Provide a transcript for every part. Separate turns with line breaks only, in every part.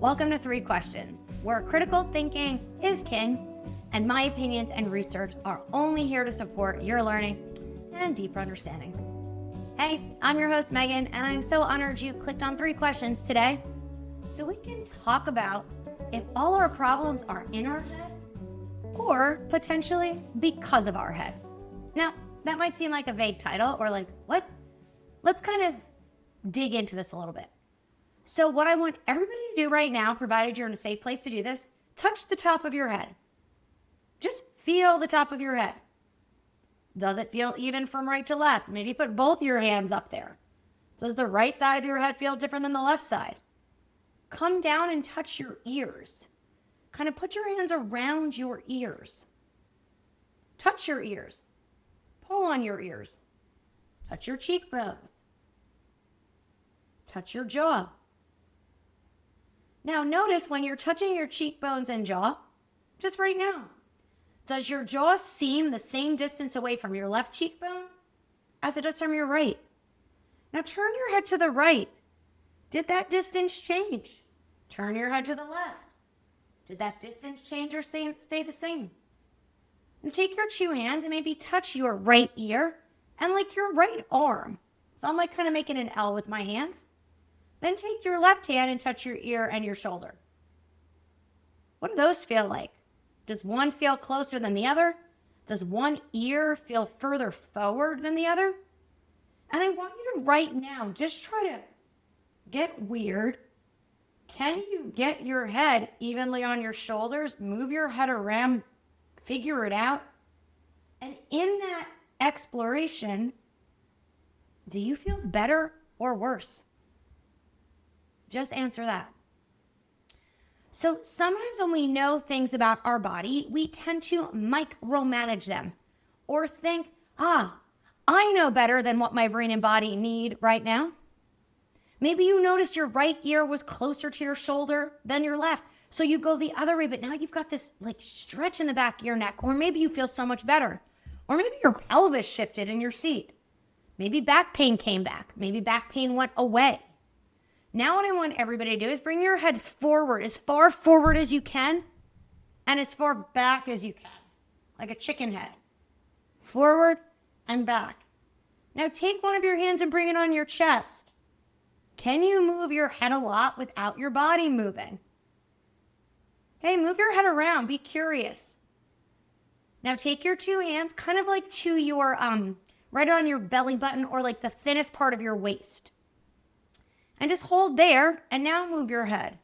Welcome to Three Questions, where critical thinking is king, and my opinions and research are only here to support your learning and deeper understanding. Hey, I'm your host, Megan, and I'm so honored you clicked on Three Questions today so we can talk about if all our problems are in our head or potentially because of our head. Now, that might seem like a vague title or like, what? Let's kind of dig into this a little bit. So what I want everybody to do right now, provided you're in a safe place to do this, touch the top of your head. Just feel the top of your head. Does it feel even from right to left? Maybe put both your hands up there. Does the right side of your head feel different than the left side? Come down and touch your ears. Kind of put your hands around your ears. Touch your ears. Pull on your ears. Touch your cheekbones. Touch your jaw. Now notice when you're touching your cheekbones and jaw, just right now, does your jaw seem the same distance away from your left cheekbone as it does from your right? Now turn your head to the right. Did that distance change? Turn your head to the left. Did that distance change or stay the same? Now take your two hands and maybe touch your right ear and like your right arm. So I'm like kind of making an L with my hands. Then take your left hand and touch your ear and your shoulder. What do those feel like? Does one feel closer than the other? Does one ear feel further forward than the other? And I want you to right now, just try to get weird. Can you get your head evenly on your shoulders? Move your head around, figure it out. And in that exploration, do you feel better or worse? Just answer that. So sometimes when we know things about our body, we tend to micromanage them or think, I know better than what my brain and body need right now. Maybe you noticed your right ear was closer to your shoulder than your left. So you go the other way, but now you've got this like stretch in the back of your neck, or maybe you feel so much better. Or maybe your pelvis shifted in your seat. Maybe back pain came back. Maybe back pain went away. Now what I want everybody to do is bring your head forward, as far forward as you can, and as far back as you can, like a chicken head. Forward and back. Now take one of your hands and bring it on your chest. Can you move your head a lot without your body moving? Hey, move your head around, be curious. Now take your two hands kind of like to your, right on your belly button or like the thinnest part of your waist. And just hold there, and now move your head.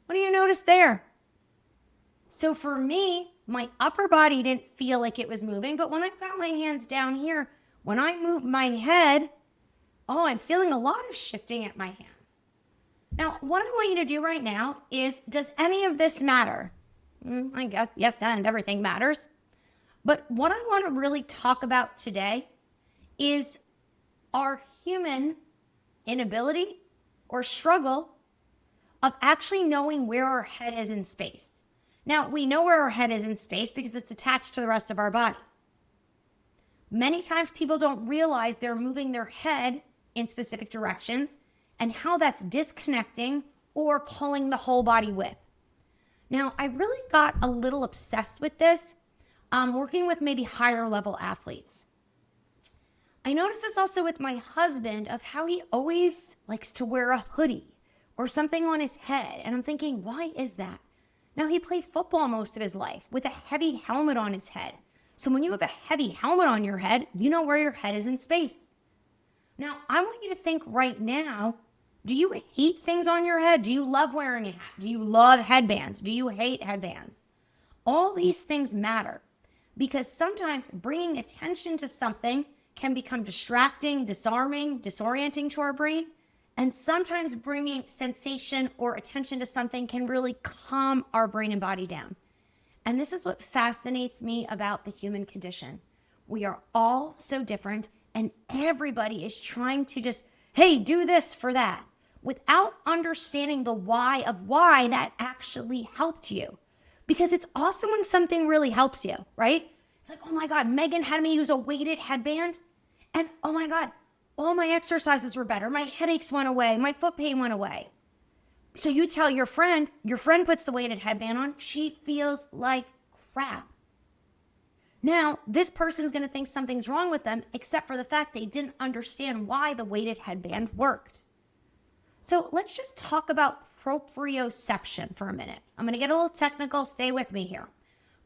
What do you notice there? So for me, my upper body didn't feel like it was moving, but when I've got my hands down here, when I move my head, I'm feeling a lot of shifting at my hands. Now, what I want you to do right now is, does any of this matter? I guess, yes, and everything matters. But what I want to really talk about today is our human inability or struggle of actually knowing where our head is in space. Now, we know where our head is in space because it's attached to the rest of our body. Many times people don't realize they're moving their head in specific directions and how that's disconnecting or pulling the whole body with. Now, I really got a little obsessed with this working with maybe higher level athletes. I noticed this also with my husband of how he always likes to wear a hoodie or something on his head. And I'm thinking, why is that? Now, he played football most of his life with a heavy helmet on his head. So when you have a heavy helmet on your head, you know where your head is in space. Now, I want you to think right now, do you hate things on your head? Do you love wearing a hat? Do you love headbands? Do you hate headbands? All these things matter because sometimes bringing attention to something can become distracting, disarming, disorienting to our brain. And sometimes bringing sensation or attention to something can really calm our brain and body down. And this is what fascinates me about the human condition. We are all so different, and everybody is trying to just, hey, do this for that, without understanding the why of why that actually helped you. Because it's awesome when something really helps you, right? It's like, oh my God, Meghann had me use a weighted headband. And oh my God, all my exercises were better. My headaches went away. My foot pain went away. So you tell your friend puts the weighted headband on, she feels like crap. Now, this person's going to think something's wrong with them, except for the fact they didn't understand why the weighted headband worked. So let's just talk about proprioception for a minute. I'm going to get a little technical. Stay with me here.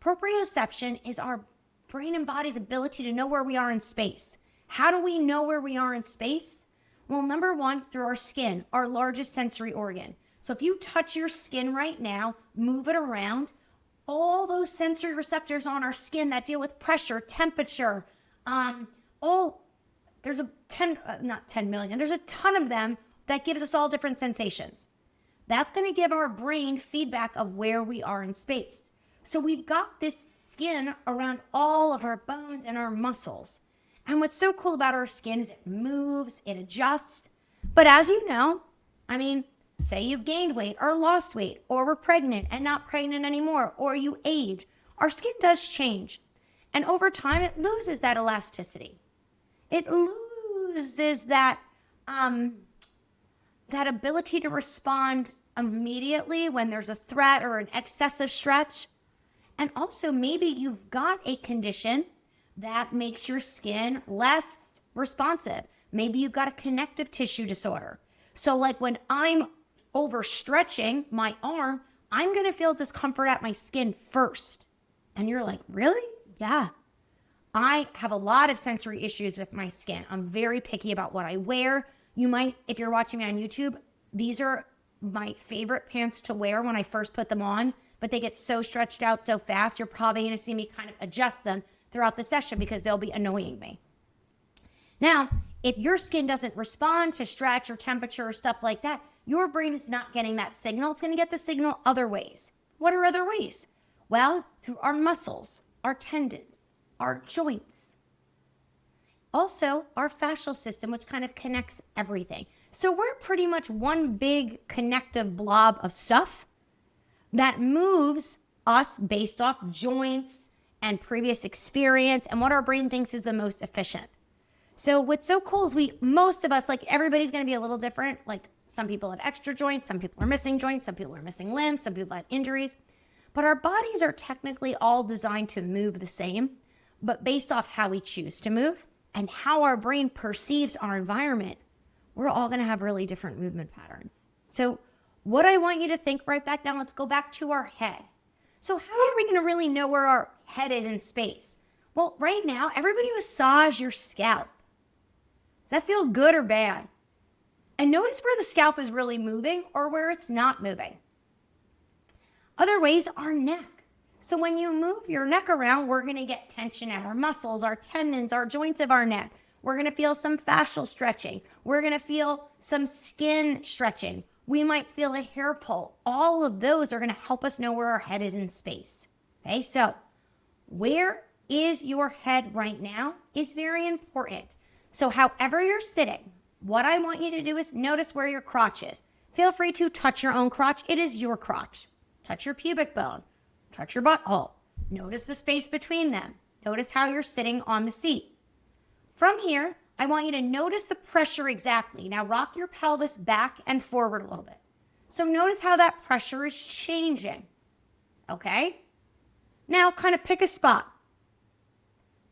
Proprioception is our brain and body's ability to know where we are in space. How do we know where we are in space? Well, number one, through our skin, our largest sensory organ. So if you touch your skin right now, move it around, all those sensory receptors on our skin that deal with pressure, temperature, there's a 10, not 10 million, there's a ton of them that gives us all different sensations. That's going to give our brain feedback of where we are in space. So we've got this skin around all of our bones and our muscles. And what's so cool about our skin is it moves, it adjusts. But as you know, say you've gained weight or lost weight, or we're pregnant and not pregnant anymore, or you age, our skin does change. And over time, it loses that elasticity. It loses that ability to respond immediately when there's a threat or an excessive stretch. And also, maybe you've got a condition that makes your skin less responsive. Maybe you've got a connective tissue disorder. So like when I'm overstretching my arm, I'm going to feel discomfort at my skin first. And you're like, really? Yeah. I have a lot of sensory issues with my skin. I'm very picky about what I wear. You might, if you're watching me on YouTube, these are my favorite pants to wear when I first put them on, but they get so stretched out so fast, you're probably going to see me kind of adjust them throughout the session because they'll be annoying me. Now, if your skin doesn't respond to stretch or temperature or stuff like that, your brain is not getting that signal. It's going to get the signal other ways. What are other ways? Well, through our muscles, our tendons, our joints. Also, our fascial system, which kind of connects everything. So we're pretty much one big connective blob of stuff that moves us based off joints and previous experience and what our brain thinks is the most efficient. So what's so cool is most of us, like everybody's going to be a little different. Like some people have extra joints, some people are missing joints, some people are missing limbs, some people have injuries. But our bodies are technically all designed to move the same, but based off how we choose to move and how our brain perceives our environment, we're all going to have really different movement patterns. So what I want you to think right back now, let's go back to our head. So how are we going to really know where our head is in space? Well, right now, everybody massage your scalp. Does that feel good or bad? And notice where the scalp is really moving or where it's not moving. Other ways, our neck. So when you move your neck around, we're going to get tension at our muscles, our tendons, our joints of our neck. We're going to feel some fascial stretching. We're going to feel some skin stretching. We might feel a hair pull. All of those are going to help us know where our head is in space. Okay, so where is your head right now is very important. So however you're sitting, what I want you to do is notice where your crotch is. Feel free to touch your own crotch. It is your crotch. Touch your pubic bone. Touch your butthole. Notice the space between them. Notice how you're sitting on the seat. From here, I want you to notice the pressure exactly. Now rock your pelvis back and forward a little bit. So notice how that pressure is changing. Okay? Now kind of pick a spot.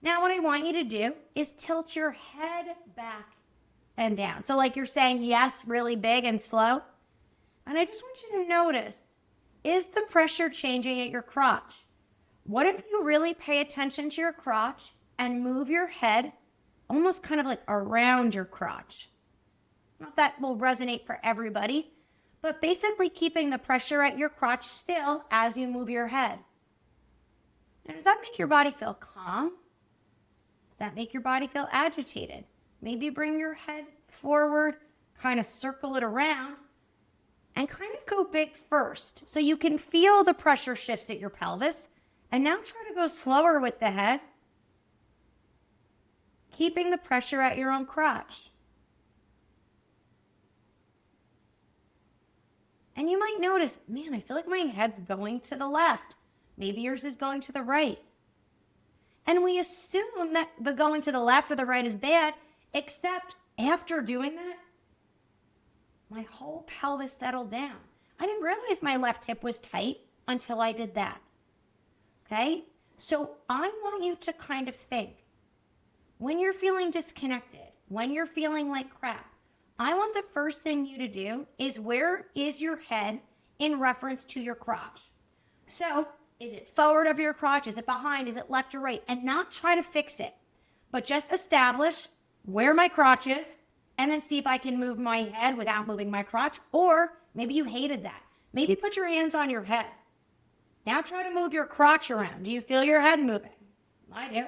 Now what I want you to do is tilt your head back and down. So like you're saying yes, really big and slow. And I just want you to notice, is the pressure changing at your crotch? What if you really pay attention to your crotch and move your head almost kind of like around your crotch? Not that will resonate for everybody, but basically keeping the pressure at your crotch still as you move your head. Now, does that make your body feel calm? Does that make your body feel agitated? Maybe bring your head forward, kind of circle it around, and kind of go big first so you can feel the pressure shifts at your pelvis. And now try to go slower with the head, keeping the pressure at your own crotch. And you might notice, man, I feel like my head's going to the left. Maybe yours is going to the right. And we assume that the going to the left or the right is bad, except after doing that, my whole pelvis settled down. I didn't realize my left hip was tight until I did that. Okay? So I want you to kind of think, when you're feeling disconnected, when you're feeling like crap, I want the first thing you to do is, where is your head in reference to your crotch? So is it forward of your crotch? Is it behind? Is it left or right? And not try to fix it, but just establish where my crotch is and then see if I can move my head without moving my crotch. Or maybe you hated that. Maybe put your hands on your head. Now try to move your crotch around. Do you feel your head moving? I do.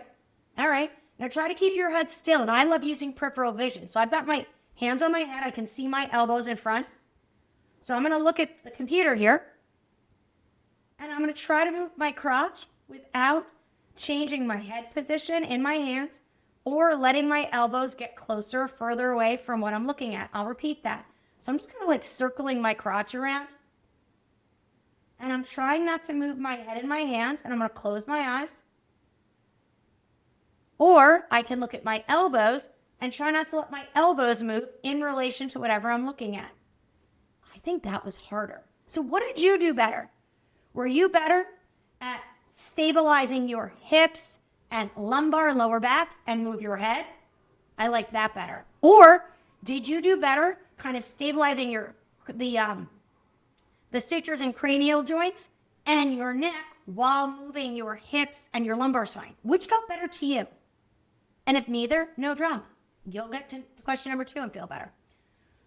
All right. Now try to keep your head still. And I love using peripheral vision. So I've got my hands on my head. I can see my elbows in front. So I'm going to look at the computer here. And I'm going to try to move my crotch without changing my head position in my hands or letting my elbows get closer or further away from what I'm looking at. I'll repeat that. So I'm just kind of like circling my crotch around. And I'm trying not to move my head in my hands. And I'm going to close my eyes. Or I can look at my elbows and try not to let my elbows move in relation to whatever I'm looking at. I think that was harder. So what did you do better? Were you better at stabilizing your hips and lumbar and lower back and move your head? I like that better. Or did you do better kind of stabilizing the sutures and cranial joints and your neck while moving your hips and your lumbar spine? Which felt better to you? And if neither, no drama. You'll get to question number 2 and feel better.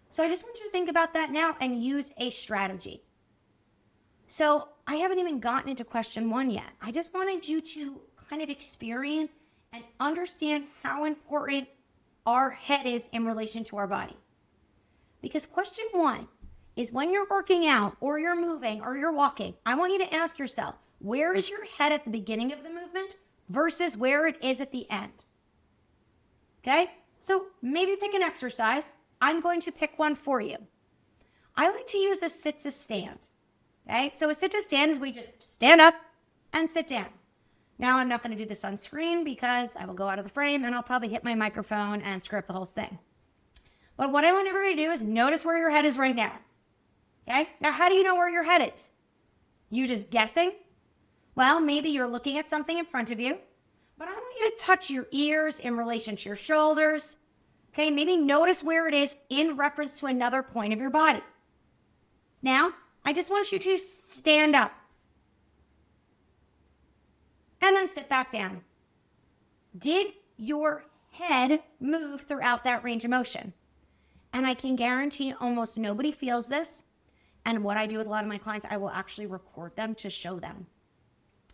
So I just want you to think about that now and use a strategy. So I haven't even gotten into question 1 yet. I just wanted you to kind of experience and understand how important our head is in relation to our body. Because question 1 is, when you're working out or you're moving or you're walking, I want you to ask yourself, where is your head at the beginning of the movement versus where it is at the end? Okay? So maybe pick an exercise. I'm going to pick one for you. I like to use a sit to stand. Okay? So a sit to stand is we just stand up and sit down. Now I'm not going to do this on screen because I will go out of the frame and I'll probably hit my microphone and screw up the whole thing. But what I want everybody to do is notice where your head is right now. Okay? Now, how do you know where your head is? You just guessing? Well, maybe you're looking at something in front of you, but I want you to touch your ears in relation to your shoulders. Okay? Maybe notice where it is in reference to another point of your body. Now, I just want you to stand up and then sit back down. Did your head move throughout that range of motion? And I can guarantee almost nobody feels this. And what I do with a lot of my clients, I will actually record them to show them.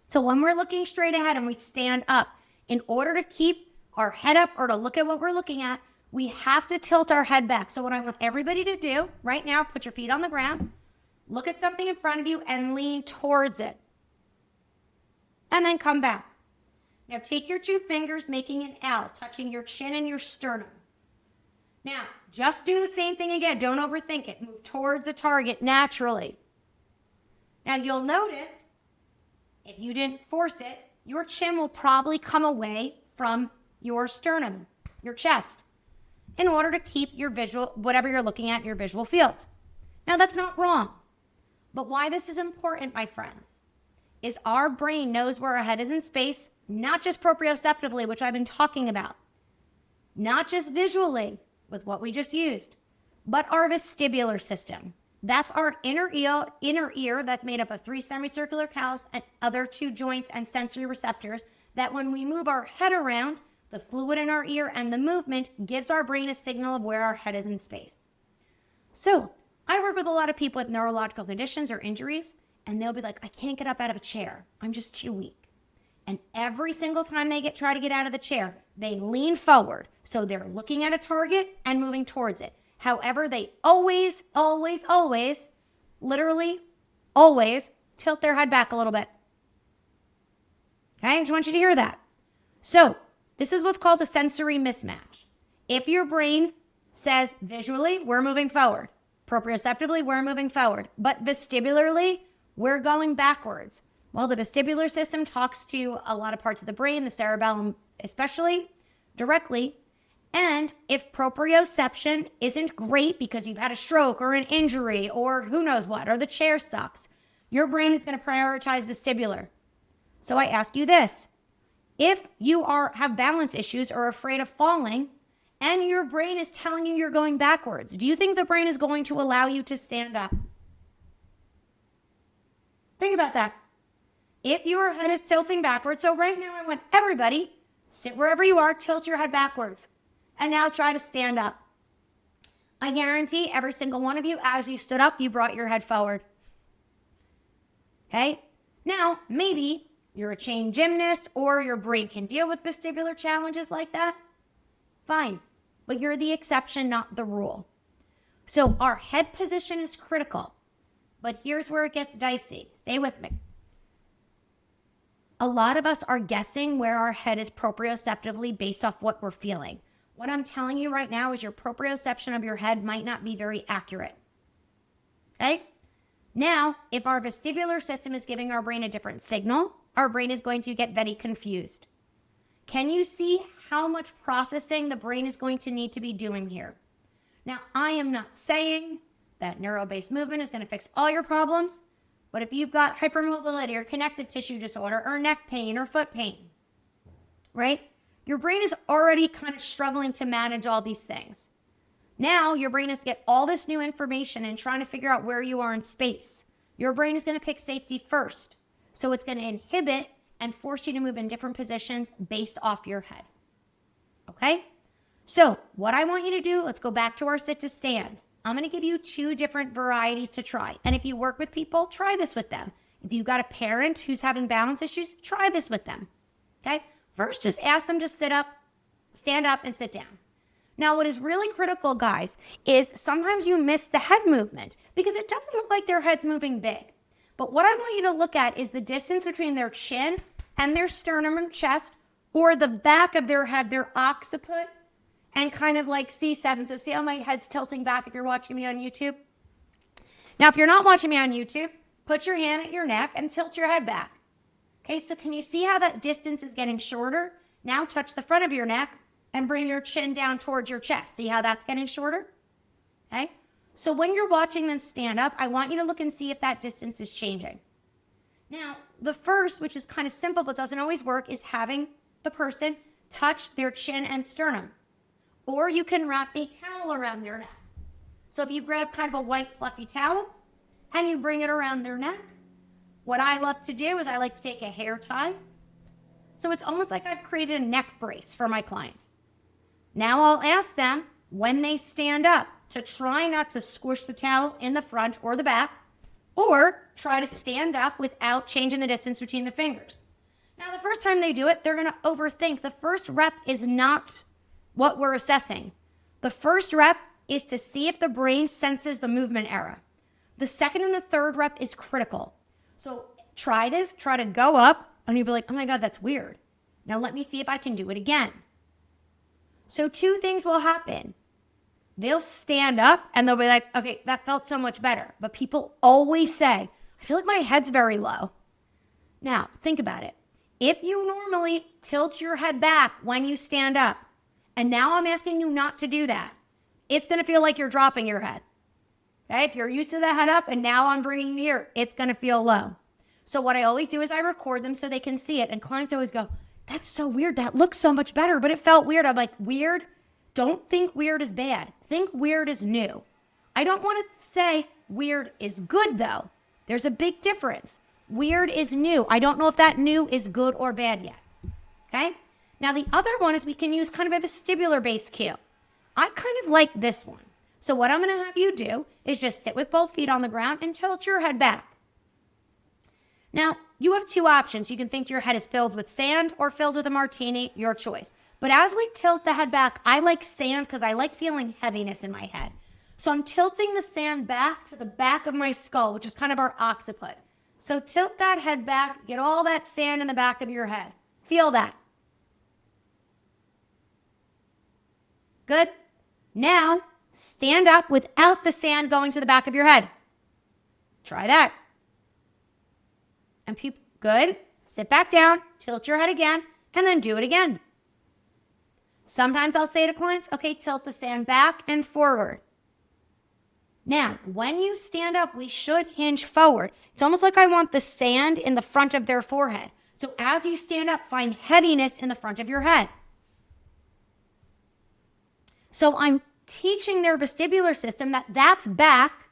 So when we're looking straight ahead and we stand up, in order to keep our head up or to look at what we're looking at, we have to tilt our head back. So what I want everybody to do right now, put your feet on the ground, look at something in front of you and lean towards it. And then come back. Now take your 2 fingers, making an L, touching your chin and your sternum. Now, just do the same thing again. Don't overthink it. Move towards the target naturally. Now, you'll notice, if you didn't force it, your chin will probably come away from your sternum, your chest, in order to keep your visual, whatever you're looking at in your visual field. Now, that's not wrong. But why this is important, my friends, is our brain knows where our head is in space, not just proprioceptively, which I've been talking about, not just visually with what we just used, but our vestibular system. That's our inner ear that's made up of 3 semicircular callus and other 2 joints and sensory receptors that when we move our head around, the fluid in our ear and the movement gives our brain a signal of where our head is in space. So I work with a lot of people with neurological conditions or injuries, and they'll be like, I can't get up out of a chair. I'm just too weak. And every single time they try to get out of the chair, they lean forward. So they're looking at a target and moving towards it. However, they always, literally always tilt their head back a little bit. Okay, I just want you to hear that. So this is what's called a sensory mismatch. If your brain says visually, we're moving forward. Proprioceptively, we're moving forward. But vestibularly, we're going backwards. Well, the vestibular system talks to a lot of parts of the brain, the cerebellum especially, directly. And if proprioception isn't great because you've had a stroke or an injury or who knows what, or the chair sucks, your brain is going to prioritize vestibular. So I ask you this. If you have balance issues or afraid of falling and your brain is telling you you're going backwards, do you think the brain is going to allow you to stand up? Think about that. If your head is tilting backwards, so right now I want everybody, sit wherever you are, tilt your head backwards. And now try to stand up. I guarantee every single one of you, as you stood up, you brought your head forward. Okay? Now, maybe you're a chain gymnast or your brain can deal with vestibular challenges like that. Fine. But you're the exception, not the rule. So our head position is critical. But here's where it gets dicey. Stay with me. A lot of us are guessing where our head is proprioceptively based off what we're feeling. What I'm telling you right now is your proprioception of your head might not be very accurate. Okay? Now, if our vestibular system is giving our brain a different signal, our brain is going to get very confused. Can you see how much processing the brain is going to need to be doing here? Now, I am not saying that neuro-based movement is going to fix all your problems, but if you've got hypermobility or connective tissue disorder or neck pain or foot pain, right? Your brain is already kind of struggling to manage all these things. Now your brain is to get all this new information and trying to figure out where you are in space. Your brain is going to pick safety first. So it's going to inhibit and force you to move in different positions based off your head. Okay? So what I want you to do, let's go back to our sit to stand. I'm going to give you 2 different varieties to try. And if you work with people, try this with them. If you've got a parent who's having balance issues, try this with them. Okay? First, just ask them to sit up, stand up, and sit down. Now, what is really critical, guys, is sometimes you miss the head movement because it doesn't look like their head's moving big. But what I want you to look at is the distance between their chin and their sternum and chest, or the back of their head, their occiput, and kind of like C7. So see how my head's tilting back if you're watching me on YouTube? Now, if you're not watching me on YouTube, put your hand at your neck and tilt your head back. Okay, so can you see how that distance is getting shorter? Now touch the front of your neck and bring your chin down towards your chest. See how that's getting shorter? Okay, so when you're watching them stand up, I want you to look and see if that distance is changing. Now, the first, which is kind of simple but doesn't always work, is having the person touch their chin and sternum. Or you can wrap a towel around their neck. So if you grab kind of a white fluffy towel and you bring it around their neck, what I love to do is I like to take a hair tie. So it's almost like I've created a neck brace for my client. Now I'll ask them when they stand up to try not to squish the towel in the front or the back, or try to stand up without changing the distance between the fingers. Now, the first time they do it, they're going to overthink. The first rep is not what we're assessing. The first rep is to see if the brain senses the movement error. The second and the third rep is critical. So try this, try to go up, and you'll be like, oh my God, that's weird. Now let me see if I can do it again. So 2 things will happen. They'll stand up and they'll be like, okay, that felt so much better. But people always say, I feel like my head's very low. Now, think about it. If you normally tilt your head back when you stand up, and now I'm asking you not to do that, it's going to feel like you're dropping your head. Okay? If you're used to the head up and now I'm bringing you here, it's going to feel low. So what I always do is I record them so they can see it. And clients always go, that's so weird. That looks so much better, but it felt weird. I'm like, weird? Don't think weird is bad. Think weird is new. I don't want to say weird is good, though. There's a big difference. Weird is new. I don't know if that new is good or bad yet. Okay? Now, the other one is we can use kind of a vestibular-based cue. I kind of like this one. So what I'm going to have you do is just sit with both feet on the ground and tilt your head back. Now, you have 2 options. You can think your head is filled with sand or filled with a martini, your choice. But as we tilt the head back, I like sand because I like feeling heaviness in my head. So I'm tilting the sand back to the back of my skull, which is kind of our occiput. So tilt that head back, get all that sand in the back of your head. Feel that. Good. Now, stand up without the sand going to the back of your head. Try that. And good. Sit back down, tilt your head again, and then do it again. Sometimes I'll say to clients, okay, tilt the sand back and forward. Now, when you stand up, we should hinge forward. It's almost like I want the sand in the front of their forehead. So as you stand up, find heaviness in the front of your head. So I'm teaching their vestibular system that that's back,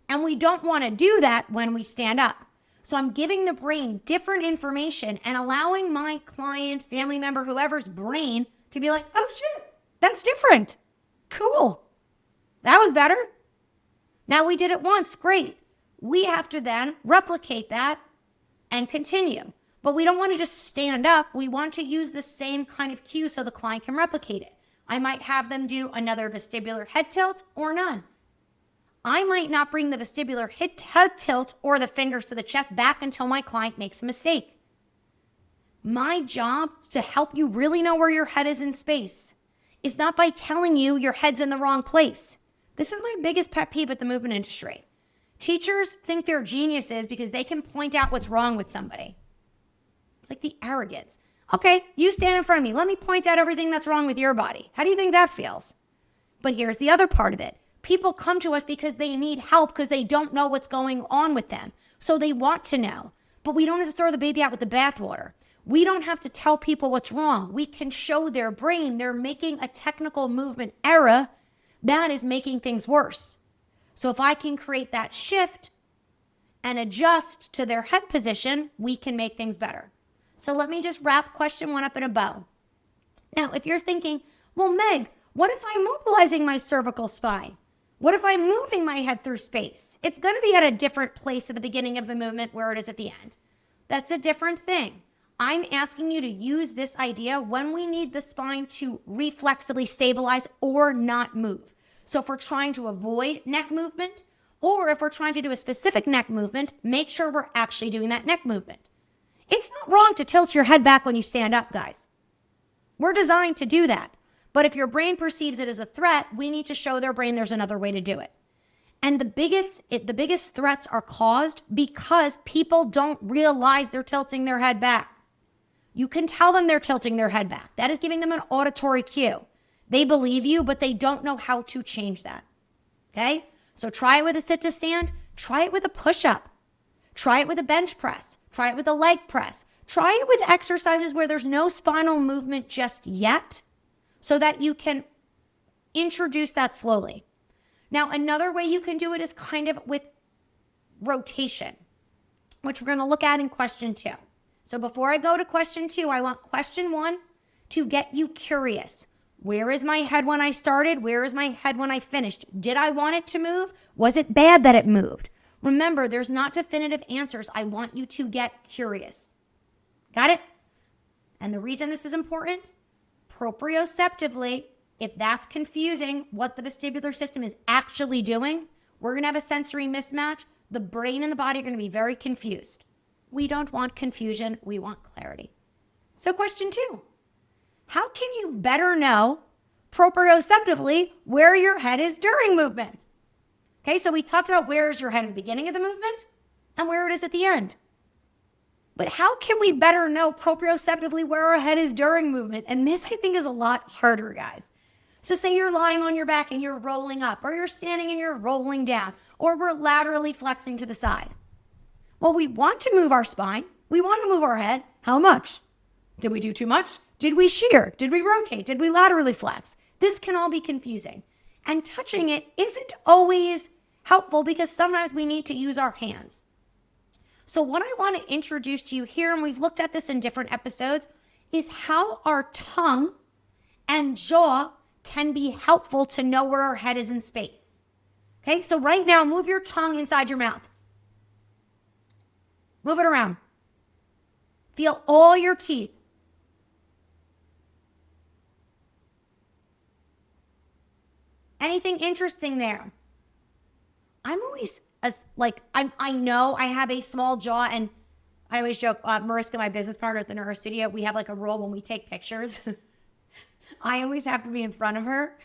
and we don't want to do that when we stand up. So I'm giving the brain different information and allowing my client, family member, whoever's brain to be like, oh shit, that's different. Cool. That was better. Now we did it once, great. We have to then replicate that and continue. But we don't want to just stand up. We want to use the same kind of cue so the client can replicate it. I might have them do another vestibular head tilt or none. I might not bring the vestibular head tilt or the fingers to the chest back until my client makes a mistake. My job is to help you really know where your head is in space. It's not by telling you your head's in the wrong place. This is my biggest pet peeve at the movement industry. Teachers think they're geniuses because they can point out what's wrong with somebody. It's like the arrogance. Okay, you stand in front of me. Let me point out everything that's wrong with your body. How do you think that feels? But here's the other part of it. People come to us because they need help because they don't know what's going on with them. So they want to know. But we don't have to throw the baby out with the bathwater. We don't have to tell people what's wrong. We can show their brain they're making a technical movement error that is making things worse. So if I can create that shift and adjust to their head position, we can make things better. So let me just wrap question 1 up in a bow. Now, if you're thinking, well, Meg, what if I'm mobilizing my cervical spine? What if I'm moving my head through space? It's going to be at a different place at the beginning of the movement where it is at the end. That's a different thing. I'm asking you to use this idea when we need the spine to reflexively stabilize or not move. So if we're trying to avoid neck movement, or if we're trying to do a specific neck movement, make sure we're actually doing that neck movement. It's not wrong to tilt your head back when you stand up, guys. We're designed to do that. But if your brain perceives it as a threat, we need to show their brain there's another way to do it. And the biggest threats are caused because people don't realize they're tilting their head back. You can tell them they're tilting their head back. That is giving them an auditory cue. They believe you, but they don't know how to change that. Okay? So try it with a sit to stand. Try it with a push-up. Try it with a bench press. Try it with a leg press. Try it with exercises where there's no spinal movement just yet so that you can introduce that slowly. Now, another way you can do it is kind of with rotation, which we're going to look at in question 2. So before I go to question 2, I want question 1 to get you curious. Where is my head when I started? Where is my head when I finished? Did I want it to move? Was it bad that it moved? Remember, there's not definitive answers. I want you to get curious. Got it? And the reason this is important, proprioceptively, if that's confusing what the vestibular system is actually doing, we're going to have a sensory mismatch. The brain and the body are going to be very confused. We don't want confusion. We want clarity. So question 2, how can you better know proprioceptively where your head is during movement? Okay, so we talked about where is your head at the beginning of the movement and where it is at the end. But how can we better know proprioceptively where our head is during movement? And this, I think, is a lot harder, guys. So say you're lying on your back and you're rolling up, or you're standing and you're rolling down, or we're laterally flexing to the side. Well, we want to move our spine. We want to move our head. How much? Did we do too much? Did we shear? Did we rotate? Did we laterally flex? This can all be confusing. And touching it isn't always helpful because sometimes we need to use our hands. So what I want to introduce to you here, and we've looked at this in different episodes, is how our tongue and jaw can be helpful to know where our head is in space. Okay, so right now, move your tongue inside your mouth. Move it around. Feel all your teeth. Anything interesting there? I'm always I know I have a small jaw, and I always joke, Mariska, my business partner at the Neuro Studio, we have like a rule when we take pictures. I always have to be in front of her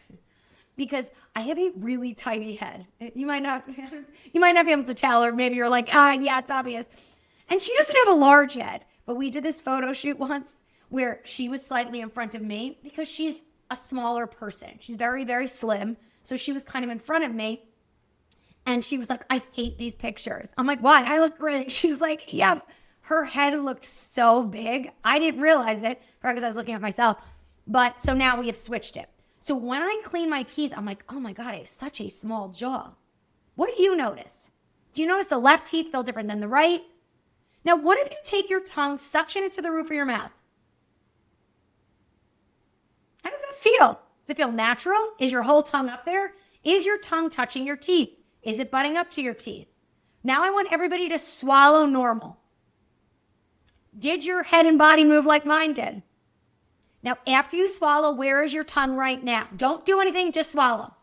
because I have a really tiny head. You might not be able to tell, or maybe you're like, yeah, it's obvious. And she doesn't have a large head, but we did this photo shoot once where she was slightly in front of me because she's a smaller person. She's very, very slim. So she was kind of in front of me. And she was like, I hate these pictures. I'm like, why? I look great. She's like, yeah. Her head looked so big. I didn't realize it because I was looking at myself. But so now we have switched it. So when I clean my teeth, I'm like, oh my God, I have such a small jaw. What do you notice? Do you notice the left teeth feel different than the right? Now, what if you take your tongue, suction it to the roof of your mouth? How does that feel? Does it feel natural? Is your whole tongue up there? Is your tongue touching your teeth? Is it butting up to your teeth? Now I want everybody to swallow normal. Did your head and body move like mine did? Now, after you swallow, where is your tongue right now? Don't do anything, just swallow.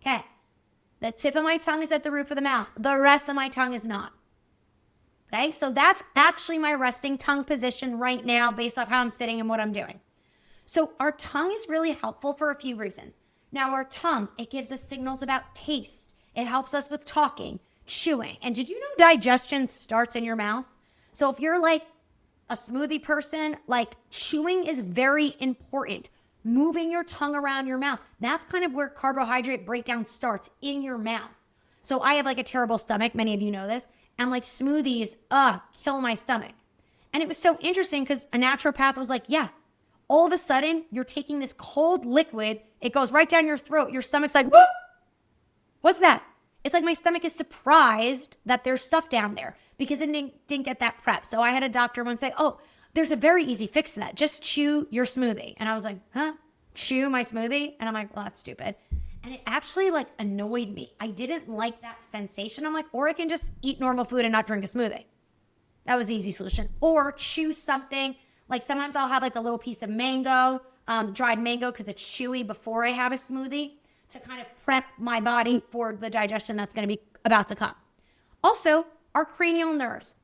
Okay. The tip of my tongue is at the roof of the mouth. The rest of my tongue is not. Okay, so that's actually my resting tongue position right now based off how I'm sitting and what I'm doing. So our tongue is really helpful for a few reasons. Now, our tongue, it gives us signals about taste. It helps us with talking, chewing. And did you know digestion starts in your mouth? So if you're like a smoothie person, like chewing is very important. Moving your tongue around your mouth. That's kind of where carbohydrate breakdown starts, in your mouth. So I have like a terrible stomach. Many of you know this. And like smoothies, kill my stomach. And it was so interesting because a naturopath was like, yeah, all of a sudden you're taking this cold liquid. It goes right down your throat. Your stomach's like, whoa, what's that? It's like my stomach is surprised that there's stuff down there because it didn't get that prep. So I had a doctor once say, oh, there's a very easy fix to that. Just chew your smoothie. And I was like, huh? Chew my smoothie? And I'm like, well, that's stupid. And it actually like annoyed me. I didn't like that sensation. I'm like, or I can just eat normal food and not drink a smoothie. That was the easy solution. Or chew something. Like sometimes I'll have like a little piece of mango, dried mango because it's chewy before I have a smoothie to kind of prep my body for the digestion that's going to be about to come. Also, our cranial nerves.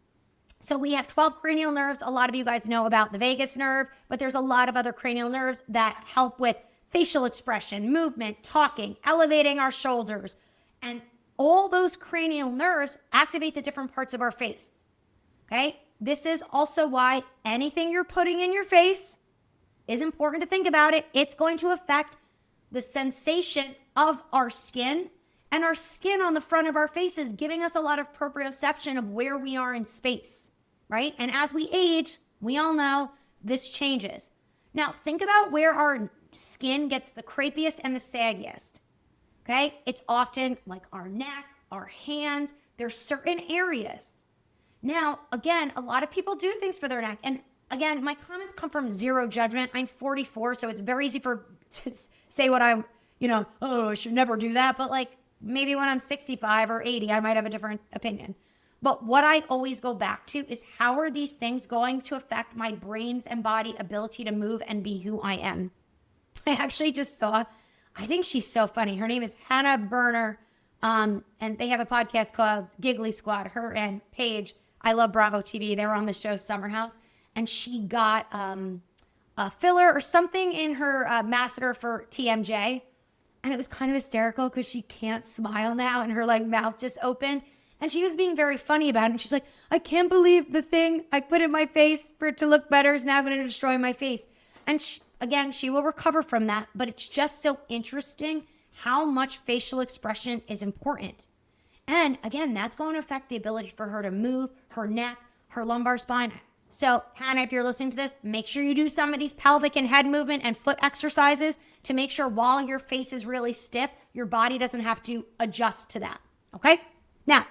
So we have 12 cranial nerves. A lot of you guys know about the vagus nerve, but there's a lot of other cranial nerves that help with facial expression, movement, talking, elevating our shoulders. And all those cranial nerves activate the different parts of our face. Okay? This is also why anything you're putting in your face is important to think about it. It's going to affect the sensation of our skin, and our skin on the front of our face is giving us a lot of proprioception of where we are in space, right? And as we age, we all know this changes. Now, think about where our skin gets the crepiest and the saggiest, okay? It's often like our neck, our hands. There's certain areas. Now, again, a lot of people do things for their neck. And again, my comments come from zero judgment. I'm 44, so it's very easy to say what I should never do that. But like maybe when I'm 65 or 80, I might have a different opinion. But what I always go back to is how are these things going to affect my brain's and body ability to move and be who I am? I actually just saw, I think she's so funny. Her name is Hannah Berner, and they have a podcast called Giggly Squad. Her and Paige, I love Bravo TV. They were on the show Summer House, and she got a filler or something in her masseter for TMJ, and it was kind of hysterical because she can't smile now, and her like mouth just opened, and she was being very funny about it. And she's like, I can't believe the thing I put in my face for it to look better is now going to destroy my face. And again, she will recover from that, but it's just so interesting how much facial expression is important. And again, that's going to affect the ability for her to move, her neck, her lumbar spine. So Hannah, if you're listening to this, make sure you do some of these pelvic and head movement and foot exercises to make sure while your face is really stiff, your body doesn't have to adjust to that. Okay? Now,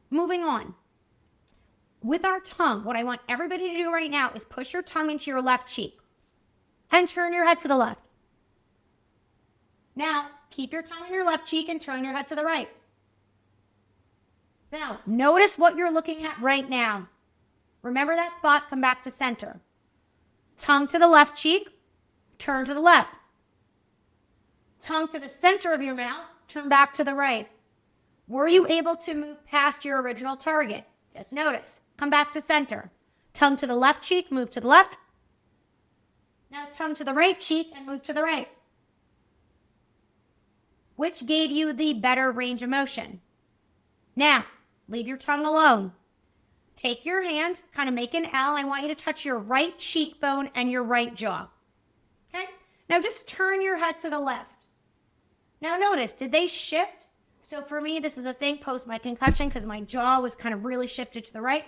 moving on. With our tongue, what I want everybody to do right now is push your tongue into your left cheek and turn your head to the left. Now, keep your tongue in your left cheek and turn your head to the right. Now, notice what you're looking at right now. Remember that spot, come back to center. Tongue to the left cheek, turn to the left. Tongue to the center of your mouth, turn back to the right. Were you able to move past your original target? Just notice. Come back to center. Tongue to the left cheek, move to the left. Now tongue to the right cheek and move to the right. Which gave you the better range of motion? Now, leave your tongue alone. take your hand, kind of make an L. I want you to touch your right cheekbone and your right jaw. Okay? Now just turn your head to the left. Now notice, did they shift? So for me, this is a thing post my concussion because my jaw was kind of really shifted to the right.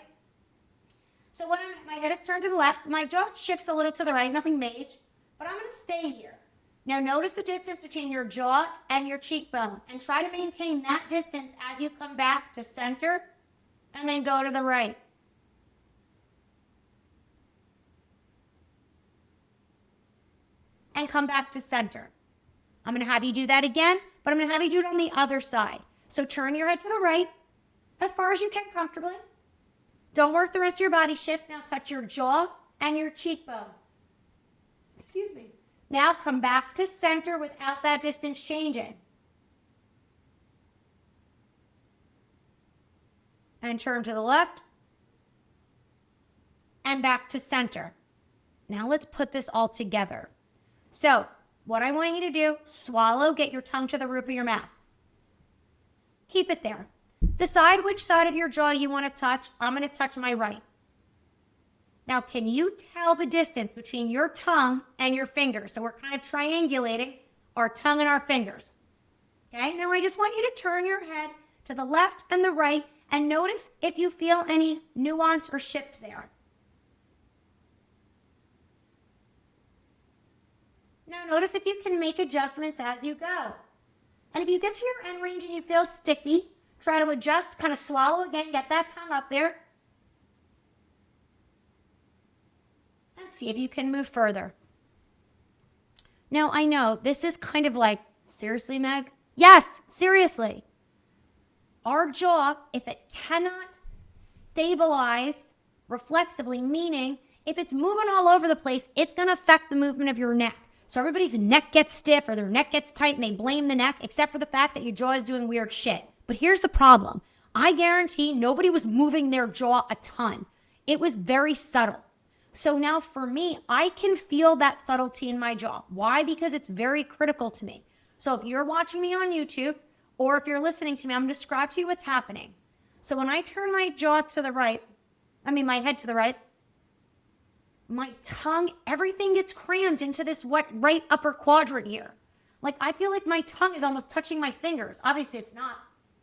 So when my head is turned to the left, my jaw shifts a little to the right, nothing major, but I'm going to stay here. Now notice the distance between your jaw and your cheekbone and try to maintain that distance as you come back to center and then go to the right. And come back to center. I'm going to have you do that again, but I'm going to have you do it on the other side. So turn your head to the right as far as you can comfortably. Don't work the rest of your body shifts. Now touch your jaw and your cheekbone. Excuse me. Now come back to center without that distance changing. And turn to the left. And back to center. Now let's put this all together. So what I want you to do, swallow, get your tongue to the roof of your mouth. Keep it there. Decide which side of your jaw you want to touch. I'm going to touch my right. Now, can you tell the distance between your tongue and your fingers? So we're kind of triangulating our tongue and our fingers. Okay, now I just want you to turn your head to the left and the right and notice if you feel any nuance or shift there. Now notice if you can make adjustments as you go. And if you get to your end range and you feel sticky, try to adjust, kind of swallow again, get that tongue up there. And see if you can move further. Now I know this is kind of like, seriously, Meg? Yes, seriously. Our jaw, if it cannot stabilize reflexively, meaning if it's moving all over the place, it's going to affect the movement of your neck. So everybody's neck gets stiff or their neck gets tight and they blame the neck, except for the fact that your jaw is doing weird shit. But here's the problem. I guarantee nobody was moving their jaw a ton. It was very subtle. So now for me, I can feel that subtlety in my jaw. Why? Because it's very critical to me. So if you're watching me on YouTube or if you're listening to me, I'm going to describe to you what's happening. So when I turn my jaw to the right, my head to the right, my tongue, everything gets crammed into this right upper quadrant here. Like I feel like my tongue is almost touching my fingers. Obviously it's not.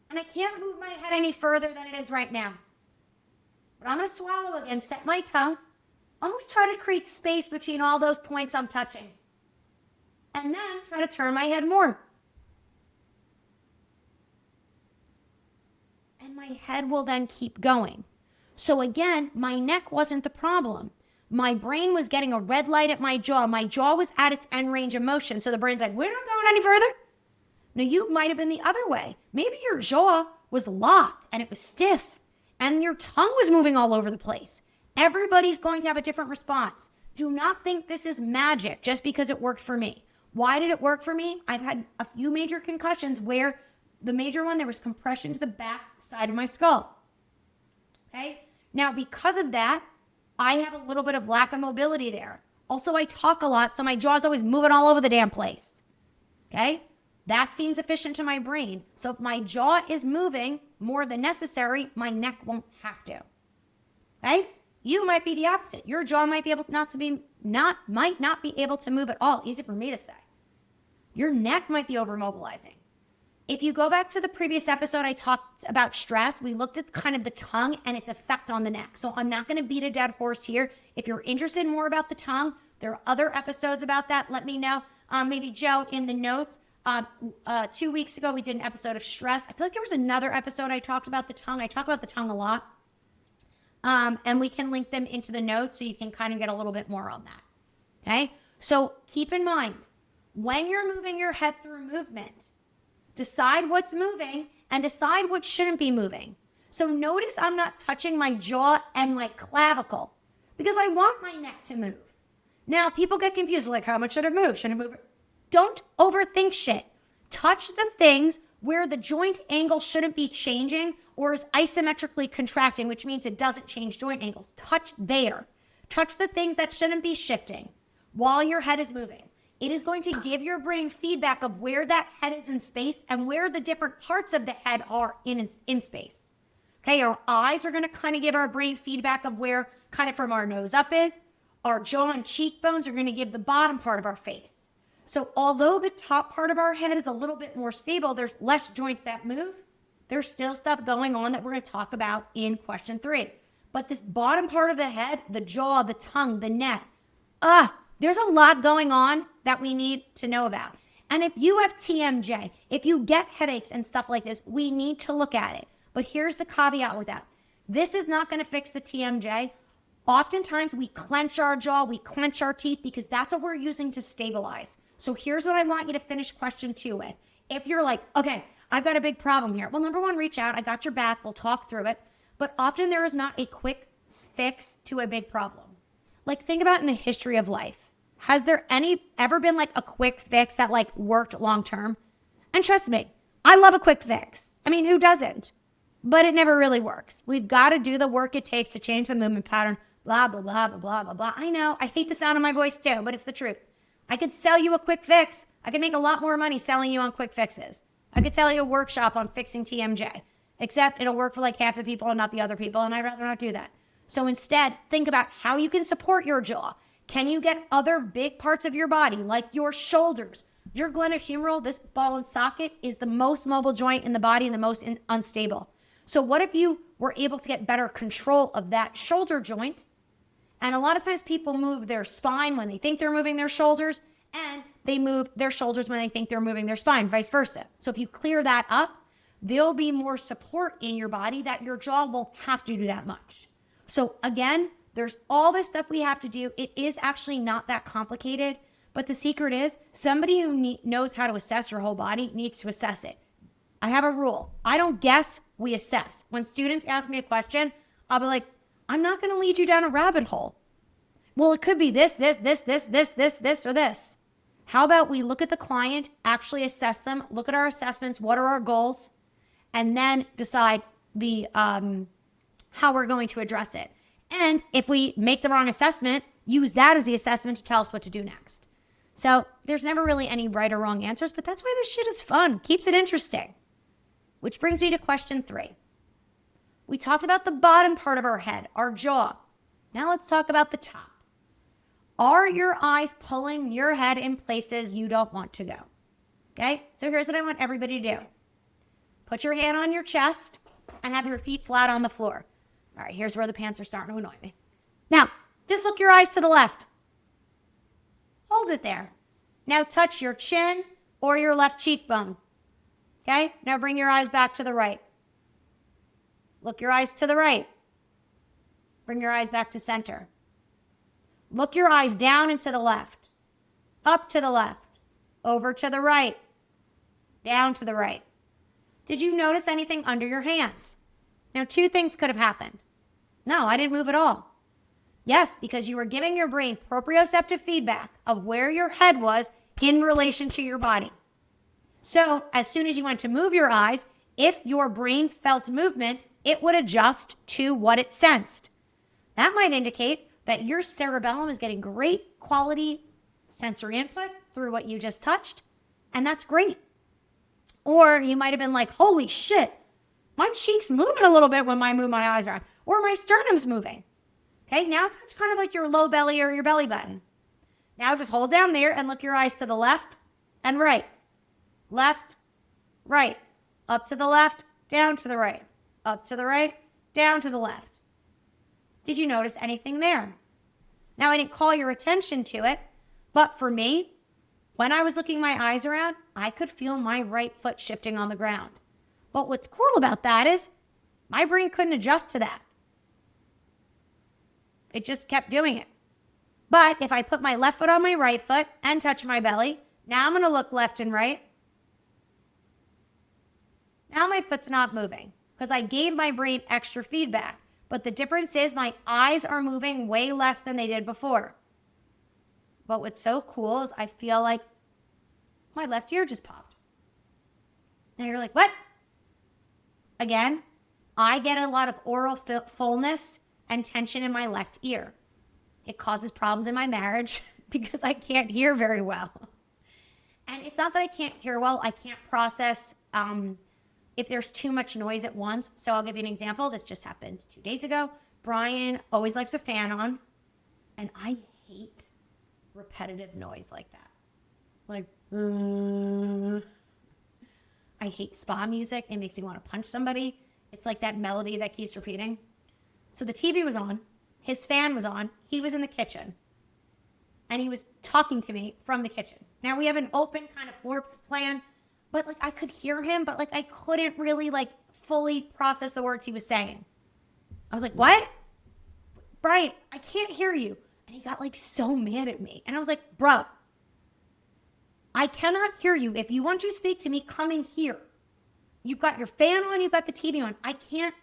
And I can't move my head any further than it is right now. But I'm going to swallow again, set my tongue, almost try to create space between all those points I'm touching. And then try to turn my head more. And my head will then keep going. So again, my neck wasn't the problem. My brain was getting a red light at my jaw. My jaw was at its end range of motion. So the brain's like, we're not going any further. Now, you might have been the other way. Maybe your jaw was locked and it was stiff and your tongue was moving all over the place. Everybody's going to have a different response. Do not think this is magic just because it worked for me. Why did it work for me? I've had a few major concussions where the major one, there was compression to the back side of my skull. Okay? Now, because of that, I have a little bit of lack of mobility there. Also, I talk a lot, so my jaw's always moving all over the damn place. Okay? That seems efficient to my brain. So if my jaw is moving more than necessary, my neck won't have to. Okay? You might be the opposite. Your jaw might be able might not be able to move at all. Easy for me to say. Your neck might be overmobilizing. If you go back to the previous episode, I talked about stress. We looked at kind of the tongue and its effect on the neck. So I'm not going to beat a dead horse here. If you're interested more about the tongue, there are other episodes about that. Let me know. Maybe Joe in the notes. 2 weeks ago, we did an episode of stress. I feel like there was another episode I talked about the tongue. I talk about the tongue a lot. And we can link them into the notes so you can kind of get a little bit more on that. Okay? So keep in mind, when you're moving your head through movement, decide what's moving and decide what shouldn't be moving. So notice I'm not touching my jaw and my clavicle because I want my neck to move. Now, people get confused, like, how much should it move? Should it move? Don't overthink shit. Touch the things where the joint angle shouldn't be changing or is isometrically contracting, which means it doesn't change joint angles. Touch there. Touch the things that shouldn't be shifting while your head is moving. It is going to give your brain feedback of where that head is in space and where the different parts of the head are in space. Okay, our eyes are going to kind of give our brain feedback of where kind of from our nose up is. Our jaw and cheekbones are going to give the bottom part of our face. So although the top part of our head is a little bit more stable, there's less joints that move. There's still stuff going on that we're going to talk about in question 3. But this bottom part of the head, the jaw, the tongue, the neck, there's a lot going on that we need to know about. And if you have TMJ, if you get headaches and stuff like this, we need to look at it. But here's the caveat with that. This is not going to fix the TMJ. Oftentimes we clench our jaw, we clench our teeth because that's what we're using to stabilize. So here's what I want you to finish question 2 with. If you're like, okay, I've got a big problem here. Well, number 1, reach out. I got your back. We'll talk through it. But often there is not a quick fix to a big problem. Like think about in the history of life. Has there ever been like a quick fix that like worked long term? And trust me, I love a quick fix. I mean, who doesn't? But it never really works. We've got to do the work it takes to change the movement pattern. Blah, blah, blah, blah, blah, blah, blah. I know. I hate the sound of my voice too, but it's the truth. I could sell you a quick fix. I could make a lot more money selling you on quick fixes. I could sell you a workshop on fixing TMJ, except it'll work for like half the people and not the other people, and I'd rather not do that. So instead, think about how you can support your jaw. Can you get other big parts of your body, like your shoulders? Your glenohumeral, this ball and socket, is the most mobile joint in the body and the most unstable. So what if you were able to get better control of that shoulder joint? And a lot of times people move their spine when they think they're moving their shoulders, and they move their shoulders when they think they're moving their spine, vice versa. So if you clear that up, there'll be more support in your body that your jaw won't have to do that much. So again, there's all this stuff we have to do. It is actually not that complicated, but the secret is somebody who knows how to assess your whole body needs to assess it. I have a rule. I don't guess, we assess. When students ask me a question, I'll be like, I'm not going to lead you down a rabbit hole. Well, it could be this, or this. How about we look at the client, actually assess them, look at our assessments, what are our goals, and then decide the how we're going to address it. And if we make the wrong assessment, use that as the assessment to tell us what to do next. So there's never really any right or wrong answers, but that's why this shit is fun, keeps it interesting. Which brings me to question 3. We talked about the bottom part of our head, our jaw. Now let's talk about the top. Are your eyes pulling your head in places you don't want to go? Okay, so here's what I want everybody to do. Put your hand on your chest and have your feet flat on the floor. All right, here's where the pants are starting to annoy me. Now, just look your eyes to the left. Hold it there. Now touch your chin or your left cheekbone. Okay, now bring your eyes back to the right. Look your eyes to the right. Bring your eyes back to center. Look your eyes down and to the left. Up to the left. Over to the right. Down to the right. Did you notice anything under your hands? Now, 2 things could have happened. No, I didn't move at all. Yes, because you were giving your brain proprioceptive feedback of where your head was in relation to your body. So as soon as you went to move your eyes, if your brain felt movement, it would adjust to what it sensed. That might indicate that your cerebellum is getting great quality sensory input through what you just touched, and that's great. Or you might have been like, holy shit, my cheek's moving a little bit when I move my eyes around, or my sternum's moving. Okay, now touch kind of like your low belly or your belly button. Now just hold down there and look your eyes to the left and right. Left, right, up to the left, down to the right, up to the right, down to the left. Did you notice anything there? Now, I didn't call your attention to it, but for me, when I was looking my eyes around, I could feel my right foot shifting on the ground. But what's cool about that is my brain couldn't adjust to that. It just kept doing it. But if I put my left foot on my right foot and touch my belly, now I'm going to look left and right. Now my foot's not moving because I gave my brain extra feedback. But the difference is my eyes are moving way less than they did before. But what's so cool is I feel like my left ear just popped. Now you're like, what? Again, I get a lot of oral fullness and tension in my left ear. It causes problems in my marriage because I can't hear very well. And it's not that I can't hear well. I can't process if there's too much noise at once. So I'll give you an example. This just happened 2 days ago. Brian always likes a fan on, and I hate repetitive noise like that. Like, I hate spa music. It makes me want to punch somebody. It's like that melody that keeps repeating. So the TV was on. His fan was on. He was in the kitchen. And he was talking to me from the kitchen. Now we have an open kind of floor plan, but like I could hear him, but like I couldn't really like fully process the words he was saying. I was like, what? Brian, I can't hear you. And he got like so mad at me. And I was like, bro, I cannot hear you. If you want to speak to me, come in here. You've got your fan on, you've got the TV on.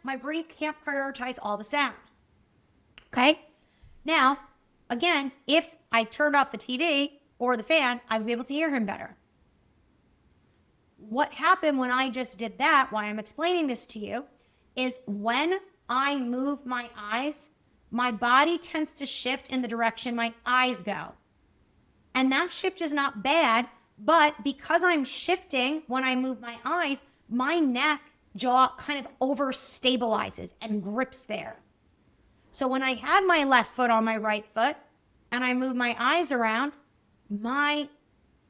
My brain can't prioritize all the sound. Okay? Now, again, if I turned off the TV or the fan, I would be able to hear him better. What happened when I just did that, why I'm explaining this to you, is when I move my eyes, my body tends to shift in the direction my eyes go. And that shift is not bad, but because I'm shifting when I move my eyes, my neck, jaw kind of overstabilizes and grips there. So when I had my left foot on my right foot and I moved my eyes around, my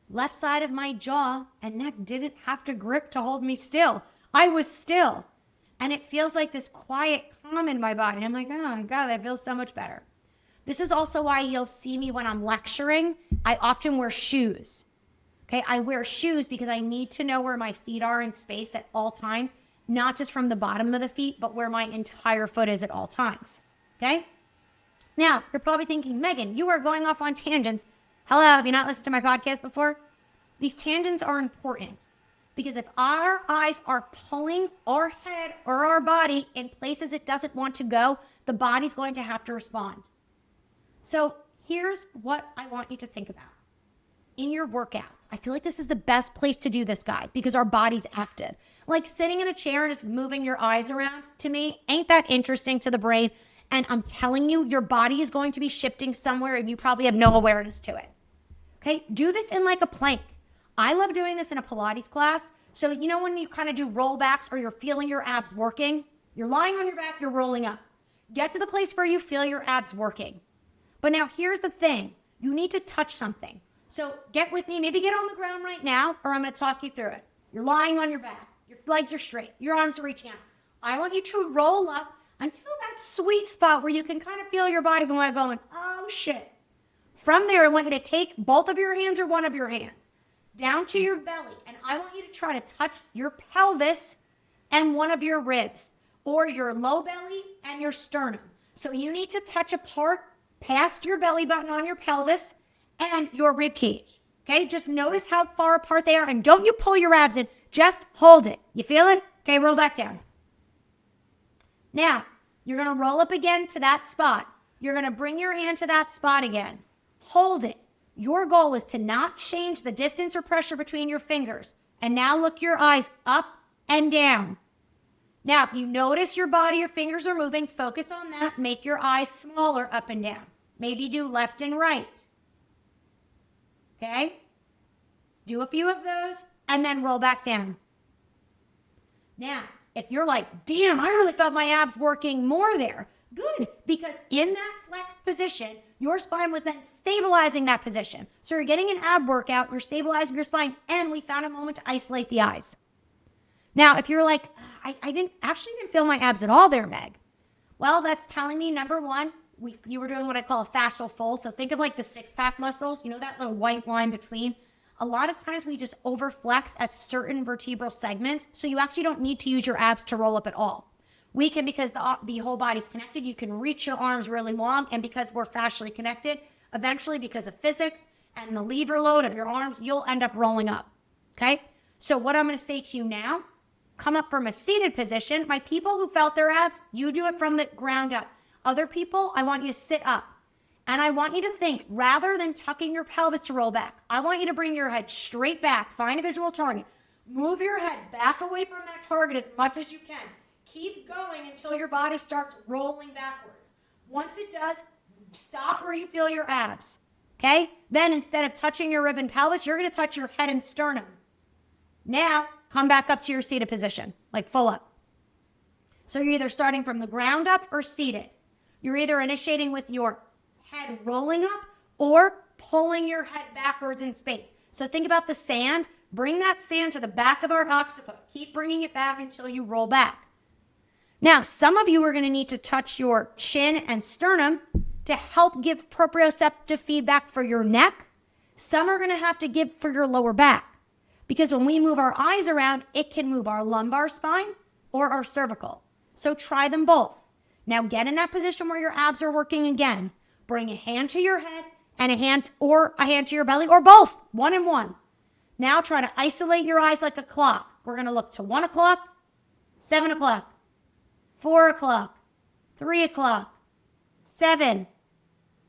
left side of my jaw and neck didn't have to grip to hold me still. I was still. And it feels like this quiet calm in my body. I'm like, oh my God, that feels so much better. This is also why you'll see me when I'm lecturing. I often wear shoes. Okay, I wear shoes because I need to know where my feet are in space at all times, not just from the bottom of the feet, but where my entire foot is at all times. Okay? Now, you're probably thinking, Meghann, you are going off on tangents. Hello, have you not listened to my podcast before? These tangents are important because if our eyes are pulling our head or our body in places it doesn't want to go, the body's going to have to respond. So here's what I want you to think about. In your workouts, I feel like this is the best place to do this, guys, because our body's active. Like sitting in a chair and just moving your eyes around, to me, ain't that interesting to the brain? And I'm telling you, your body is going to be shifting somewhere and you probably have no awareness to it. Okay, do this in like a plank. I love doing this in a Pilates class. So you know when you kind of do rollbacks or you're feeling your abs working, you're lying on your back, you're rolling up. Get to the place where you feel your abs working. But now here's the thing. You need to touch something. So get with me, maybe get on the ground right now, or I'm going to talk you through it. You're lying on your back. Your legs are straight. Your arms are reaching out. I want you to roll up until that sweet spot where you can kind of feel your body going, oh shit. From there, I want you to take both of your hands or one of your hands down to your belly. And I want you to try to touch your pelvis and one of your ribs or your low belly and your sternum. So you need to touch a part past your belly button on your pelvis and your rib cage. Okay, just notice how far apart they are and don't you pull your abs in, just hold it. You feel it? Okay, roll back down. Now, you're gonna roll up again to that spot. You're gonna bring your hand to that spot again. Hold it. Your goal is to not change the distance or pressure between your fingers. And now look your eyes up and down. Now, if you notice your body, your fingers are moving, focus on that. Make your eyes smaller up and down. Maybe do left and right. Okay? Do a few of those and then roll back down. Now, if you're like, damn, I really felt my abs working more there. Good, because in that flexed position, your spine was then stabilizing that position. So you're getting an ab workout, you're stabilizing your spine, and we found a moment to isolate the eyes. Now, if you're like, I didn't feel my abs at all there, Meg. Well, that's telling me, number one, you were doing what I call a fascial fold. So think of like the six-pack muscles, you know, that little white line between. A lot of times we just overflex at certain vertebral segments. So you actually don't need to use your abs to roll up at all. We can, because the whole body's connected, you can reach your arms really long. And because we're fascially connected, eventually because of physics and the lever load of your arms, you'll end up rolling up. Okay? So what I'm going to say to you now, come up from a seated position. My people who felt their abs, you do it from the ground up. Other people, I want you to sit up. And I want you to think, rather than tucking your pelvis to roll back, I want you to bring your head straight back. Find a visual target. Move your head back away from that target as much as you can. Keep going until your body starts rolling backwards. Once it does, stop where you feel your abs. Okay? Then instead of touching your rib and pelvis, you're going to touch your head and sternum. Now, come back up to your seated position, like full up. So you're either starting from the ground up or seated. You're either initiating with your head rolling up or pulling your head backwards in space. So think about the sand. Bring that sand to the back of our occiput. Keep bringing it back until you roll back. Now, some of you are going to need to touch your chin and sternum to help give proprioceptive feedback for your neck. Some are going to have to give for your lower back. Because when we move our eyes around, it can move our lumbar spine or our cervical. So try them both. Now get in that position where your abs are working again. Bring a hand to your head and a hand to your belly, or both, one and one. Now try to isolate your eyes like a clock. We're going to look to 1 o'clock, 7 o'clock, 4 o'clock, 3 o'clock, 7,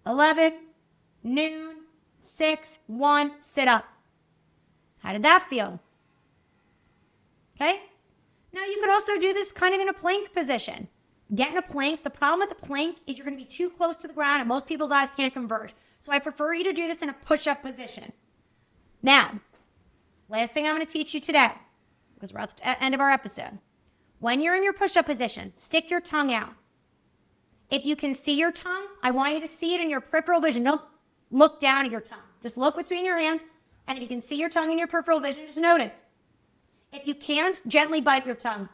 11, noon, 6, 1, sit up. How did that feel? Okay? Now you could also do this kind of in a plank position. Get in a plank. The problem with the plank is you're going to be too close to the ground and most people's eyes can't converge. So I prefer you to do this in a push-up position. Now, last thing I'm going to teach you today, because we're at the end of our episode. When you're in your push-up position, stick your tongue out. If you can see your tongue, I want you to see it in your peripheral vision. Don't look down at your tongue. Just look between your hands. And if you can see your tongue in your peripheral vision, just notice. If you can't, gently bite your tongue.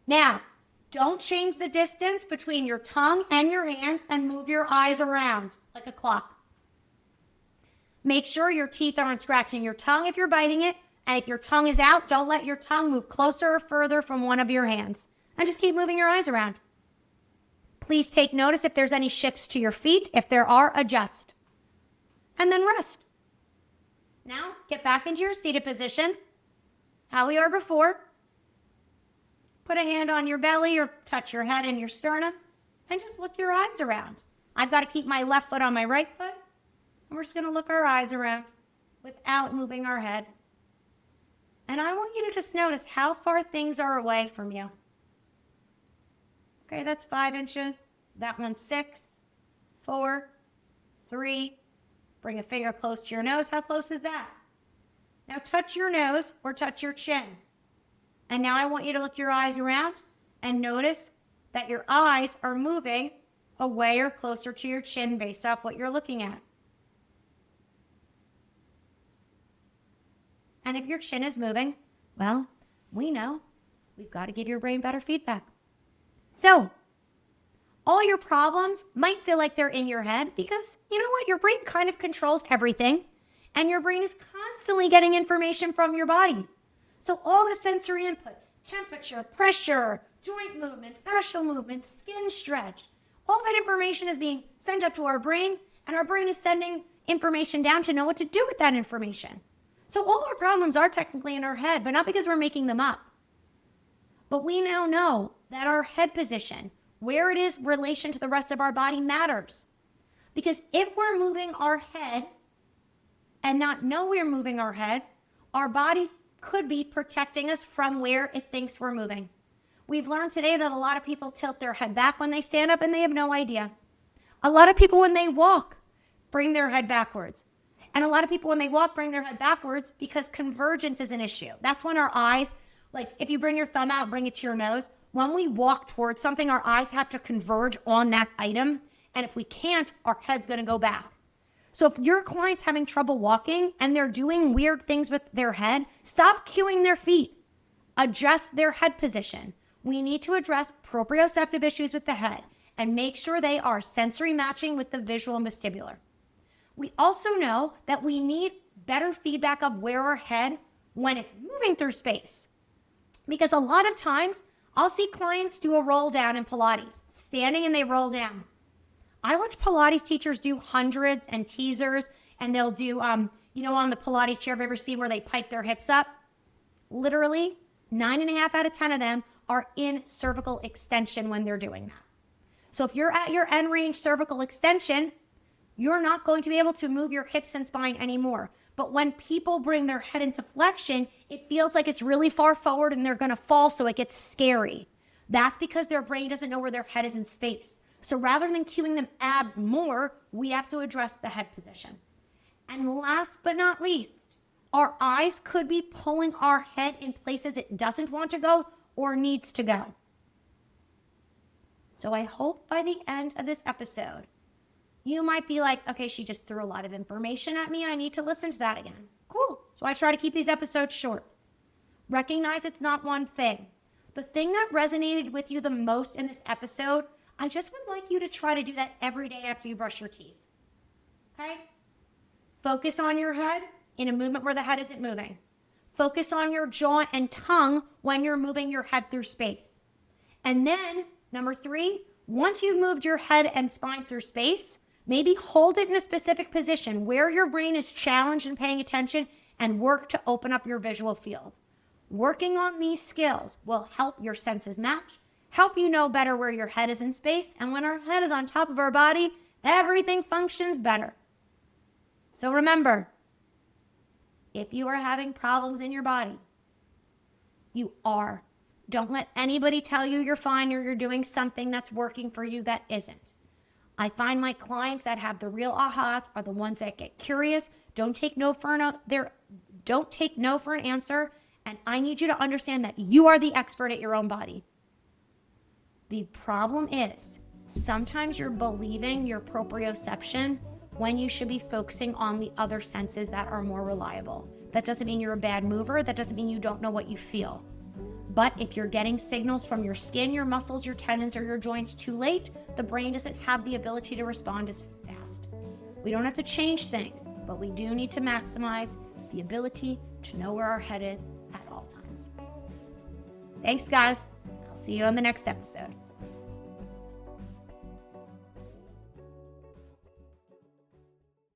Now, don't change the distance between your tongue and your hands and move your eyes around like a clock. Make sure your teeth aren't scratching your tongue if you're biting it. And if your tongue is out, don't let your tongue move closer or further from one of your hands. And just keep moving your eyes around. Please take notice if there's any shifts to your feet. If there are, adjust. And then rest. Now, get back into your seated position. How we are before. Put a hand on your belly or touch your head and your sternum. And just look your eyes around. I've got to keep my left foot on my right foot. And we're just going to look our eyes around without moving our head. And I want you to just notice how far things are away from you. Okay, that's 5 inches. That one's 6, 4, 3. Bring a finger close to your nose. How close is that? Now touch your nose or touch your chin. And now I want you to look your eyes around and notice that your eyes are moving away or closer to your chin based off what you're looking at. And if your chin is moving, well, we know we've got to give your brain better feedback. So, all your problems might feel like they're in your head because, you know what, your brain kind of controls everything, and your brain is constantly getting information from your body. So all the sensory input, temperature, pressure, joint movement, fascial movement, skin stretch, all that information is being sent up to our brain, and our brain is sending information down to know what to do with that information. So all our problems are technically in our head, but not because we're making them up. But we now know that our head position, where it is in relation to the rest of our body, matters. Because if we're moving our head and not know we're moving our head, our body could be protecting us from where it thinks we're moving. We've learned today that a lot of people tilt their head back when they stand up and they have no idea. A lot of people when they walk bring their head backwards. And a lot of people when they walk bring their head backwards because convergence is an issue. That's when our eyes, like if you bring your thumb out, bring it to your nose. When we walk towards something, our eyes have to converge on that item. And if we can't, our head's going to go back. So if your client's having trouble walking and they're doing weird things with their head, stop cueing their feet. Adjust their head position. We need to address proprioceptive issues with the head and make sure they are sensory matching with the visual and vestibular. We also know that we need better feedback of where our head when it's moving through space. Because a lot of times, I'll see clients do a roll down in Pilates, standing and they roll down. I watch Pilates teachers do hundreds and teasers, and they'll do, on the Pilates chair, have you ever seen where they pike their hips up? Literally, 9.5 out of 10 of them are in cervical extension when they're doing that. So if you're at your end range cervical extension, you're not going to be able to move your hips and spine anymore. But when people bring their head into flexion, it feels like it's really far forward and they're going to fall, so it gets scary. That's because their brain doesn't know where their head is in space. So rather than cueing them abs more, we have to address the head position. And last but not least, Our eyes could be pulling our head in places it doesn't want to go or needs to go. So I hope by the end of this episode, you might be like, okay, she just threw a lot of information at me. I need to listen to that again. Cool. So I try to keep these episodes short. Recognize it's not one thing. The thing that resonated with you the most in this episode, I just would like you to try to do that every day after you brush your teeth. Okay? Focus on your head in a movement where the head isn't moving. Focus on your jaw and tongue when you're moving your head through space. And then, number 3, once you've moved your head and spine through space, maybe hold it in a specific position where your brain is challenged and paying attention, and work to open up your visual field. Working on these skills will help your senses match, help you know better where your head is in space, and when our head is on top of our body, everything functions better. So remember, if you are having problems in your body, you are. Don't let anybody tell you you're fine or you're doing something that's working for you that isn't. I find my clients that have the real ahas are the ones that get curious, don't take no for an answer, and I need you to understand that you are the expert at your own body. The problem is, sometimes you're believing your proprioception when you should be focusing on the other senses that are more reliable. That doesn't mean you're a bad mover. That doesn't mean you don't know what you feel. But if you're getting signals from your skin, your muscles, your tendons, or your joints too late, the brain doesn't have the ability to respond as fast. We don't have to change things, but we do need to maximize the ability to know where our head is at all times. Thanks, guys. I'll see you on the next episode.